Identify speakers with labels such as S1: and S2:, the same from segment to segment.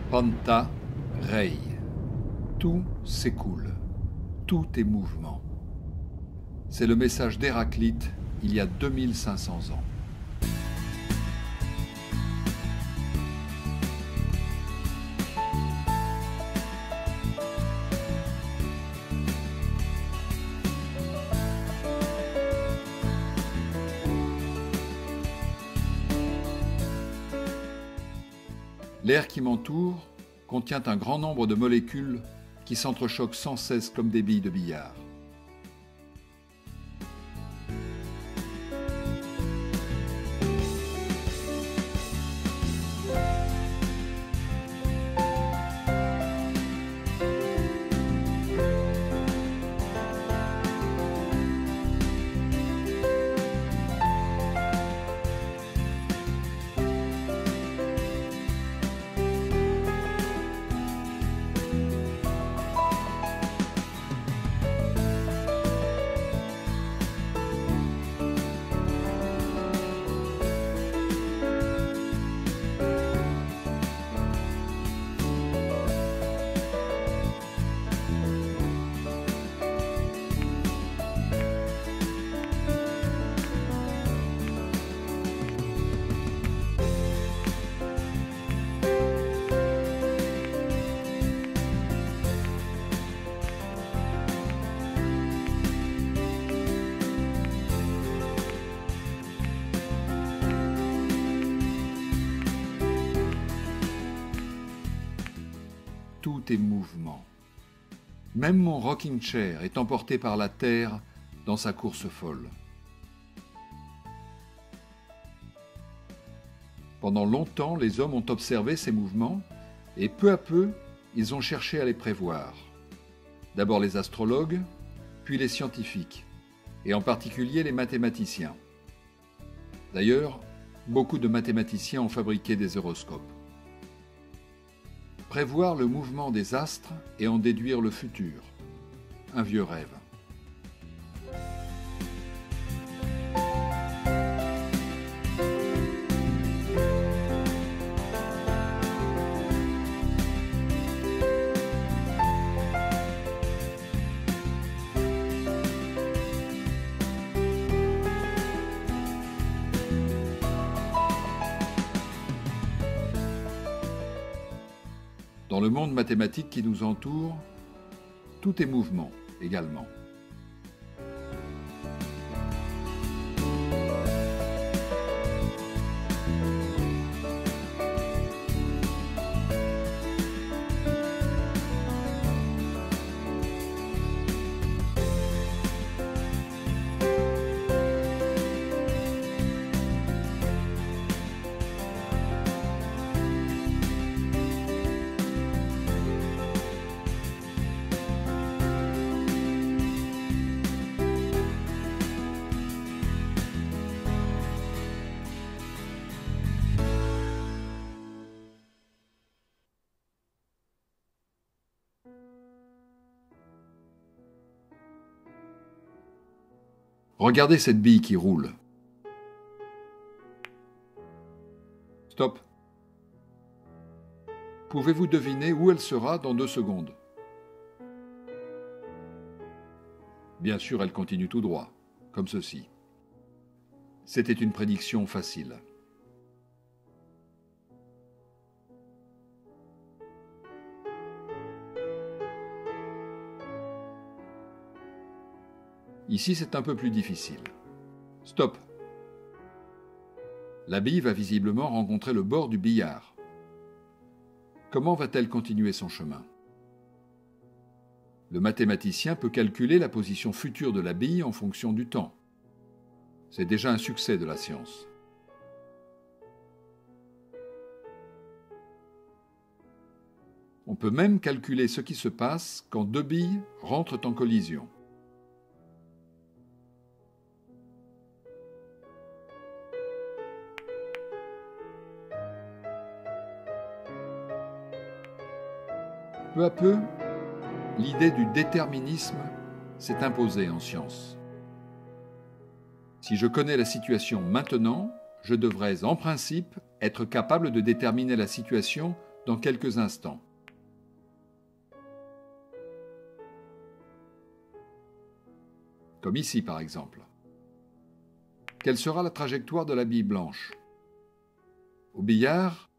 S1: Panta Rei. Tout s'écoule. Tout est mouvement. C'est le message d'Héraclite il y a 2500 ans. L'air qui m'entoure contient un grand nombre de molécules qui s'entrechoquent sans cesse comme des billes de billard. Tout est mouvement. Même mon rocking chair est emporté par la Terre dans sa course folle. Pendant longtemps, les hommes ont observé ces mouvements et peu à peu, ils ont cherché à les prévoir. D'abord les astrologues, puis les scientifiques, et en particulier les mathématiciens. D'ailleurs, beaucoup de mathématiciens ont fabriqué des horoscopes. Prévoir le mouvement des astres et en déduire le futur. Un vieux rêve. Dans le monde mathématique qui nous entoure, tout est mouvement également. Regardez cette bille qui roule. Stop. Pouvez-vous deviner où elle sera dans 2 secondes? Bien sûr, elle continue tout droit, comme ceci. C'était une prédiction facile. Ici, c'est un peu plus difficile. Stop. La bille va visiblement rencontrer le bord du billard. Comment va-t-elle continuer son chemin? Le mathématicien peut calculer la position future de la bille en fonction du temps. C'est déjà un succès de la science. On peut même calculer ce qui se passe quand 2 billes rentrent en collision. Peu à peu, l'idée du déterminisme s'est imposée en science. Si je connais la situation maintenant, je devrais en principe être capable de déterminer la situation dans quelques instants. Comme ici par exemple. Quelle sera la trajectoire de la bille blanche? Au billard,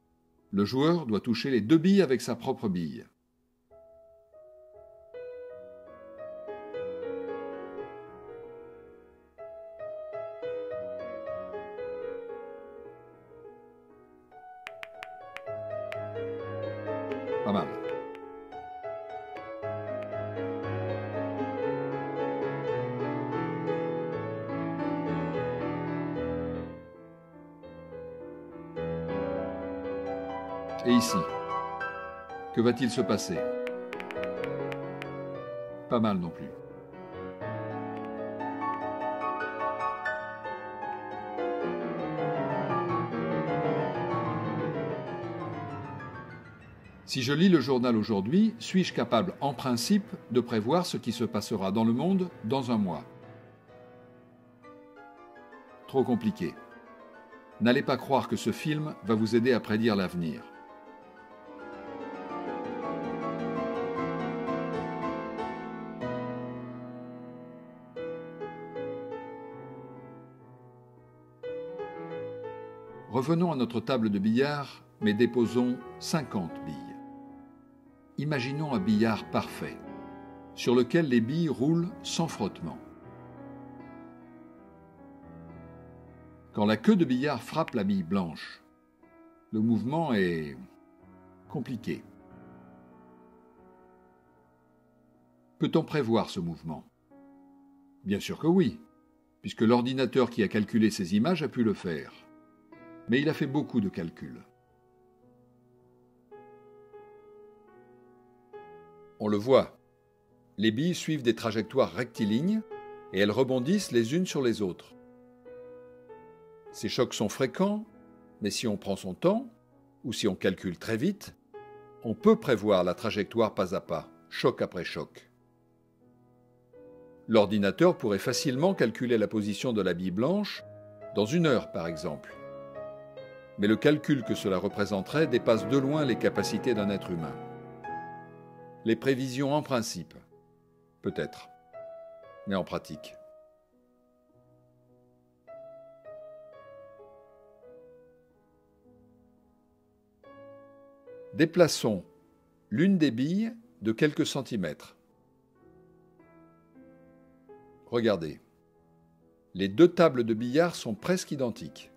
S1: le joueur doit toucher les 2 billes avec sa propre bille. Pas mal. Et ici, que va-t-il se passer? Pas mal non plus. Si je lis le journal aujourd'hui, suis-je capable, en principe, de prévoir ce qui se passera dans le monde dans un mois? Trop compliqué. N'allez pas croire que ce film va vous aider à prédire l'avenir. Revenons à notre table de billard, mais déposons 50 billes. Imaginons un billard parfait, sur lequel les billes roulent sans frottement. Quand la queue de billard frappe la bille blanche, le mouvement est compliqué. Peut-on prévoir ce mouvement? Bien sûr que oui, puisque l'ordinateur qui a calculé ces images a pu le faire. Mais il a fait beaucoup de calculs. On le voit, les billes suivent des trajectoires rectilignes et elles rebondissent les unes sur les autres. Ces chocs sont fréquents, mais si on prend son temps, ou si on calcule très vite, on peut prévoir la trajectoire pas à pas, choc après choc. L'ordinateur pourrait facilement calculer la position de la bille blanche dans 1 heure par exemple. Mais le calcul que cela représenterait dépasse de loin les capacités d'un être humain. Les prévisions en principe, peut-être, mais en pratique. Déplaçons l'une des billes de quelques centimètres. Regardez, les 2 tables de billard sont presque identiques.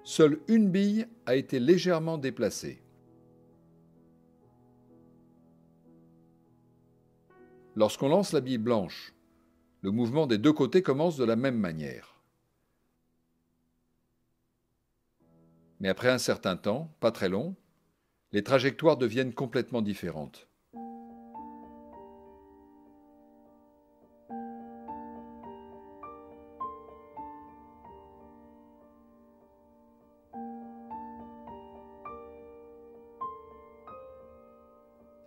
S1: Seule une bille a été légèrement déplacée. Lorsqu'on lance la bille blanche, le mouvement des 2 côtés commence de la même manière. Mais après un certain temps, pas très long, les trajectoires deviennent complètement différentes.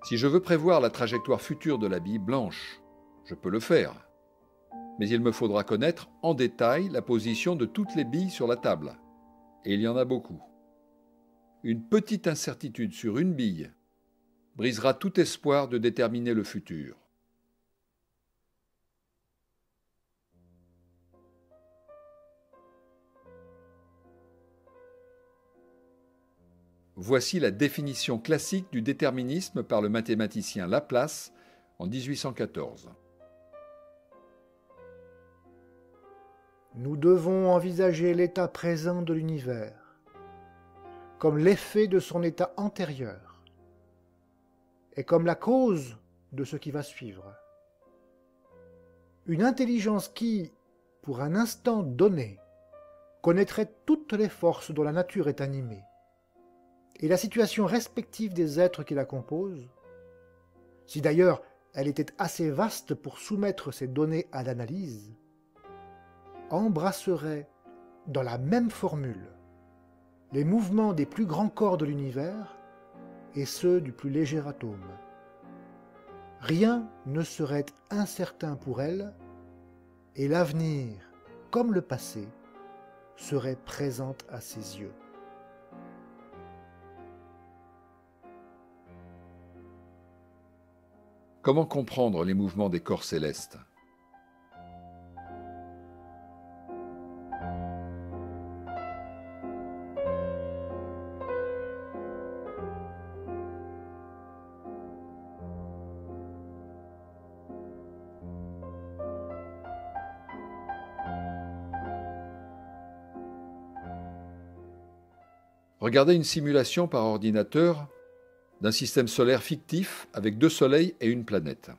S1: Si je veux prévoir la trajectoire future de la bille blanche, je peux le faire. Mais il me faudra connaître en détail la position de toutes les billes sur la table. Et il y en a beaucoup. Une petite incertitude sur une bille brisera tout espoir de déterminer le futur. Voici la définition classique du déterminisme par le mathématicien Laplace en 1814.
S2: Nous devons envisager l'état présent de l'univers comme l'effet de son état antérieur et comme la cause de ce qui va suivre. Une intelligence qui, pour un instant donné, connaîtrait toutes les forces dont la nature est animée et la situation respective des êtres qui la composent, si d'ailleurs elle était assez vaste pour soumettre ces données à l'analyse, embrasserait dans la même formule les mouvements des plus grands corps de l'univers et ceux du plus léger atome. Rien ne serait incertain pour elle, et l'avenir, comme le passé, serait présent à ses yeux.
S1: Comment comprendre les mouvements des corps célestes? Regardez une simulation par ordinateur d'un système solaire fictif avec 2 soleils et une planète.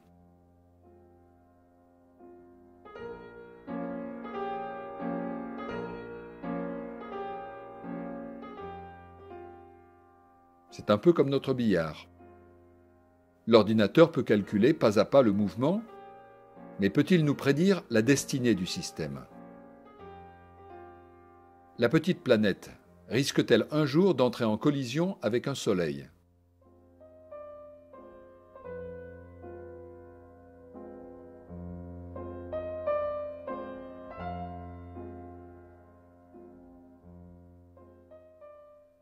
S1: C'est un peu comme notre billard. L'ordinateur peut calculer pas à pas le mouvement, mais peut-il nous prédire la destinée du système? La petite planète risque-t-elle un jour d'entrer en collision avec un soleil?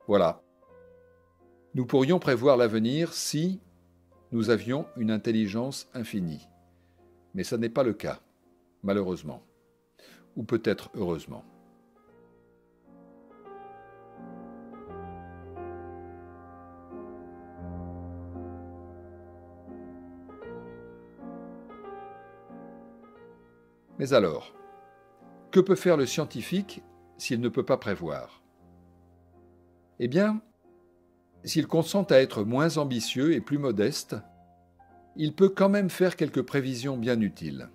S1: Voilà. Nous pourrions prévoir l'avenir si nous avions une intelligence infinie. Mais ce n'est pas le cas, malheureusement. Ou peut-être heureusement. Mais alors, que peut faire le scientifique s'il ne peut pas prévoir? Eh bien, s'il consent à être moins ambitieux et plus modeste, il peut quand même faire quelques prévisions bien utiles.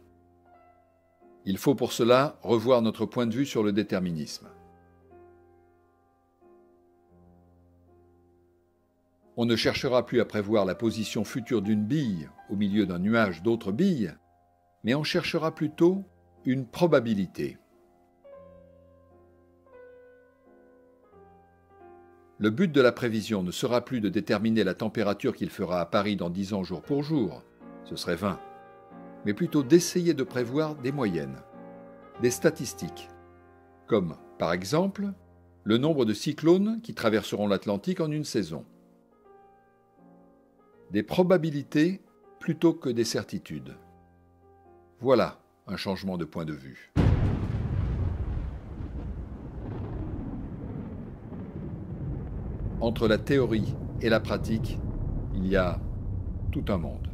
S1: Il faut pour cela revoir notre point de vue sur le déterminisme. On ne cherchera plus à prévoir la position future d'une bille au milieu d'un nuage d'autres billes, mais on cherchera plutôt une probabilité. Le but de la prévision ne sera plus de déterminer la température qu'il fera à Paris dans 10 ans jour pour jour, ce serait vain, mais plutôt d'essayer de prévoir des moyennes, des statistiques, comme, par exemple, le nombre de cyclones qui traverseront l'Atlantique en une saison. Des probabilités plutôt que des certitudes. Voilà un changement de point de vue. Entre la théorie et la pratique, il y a tout un monde.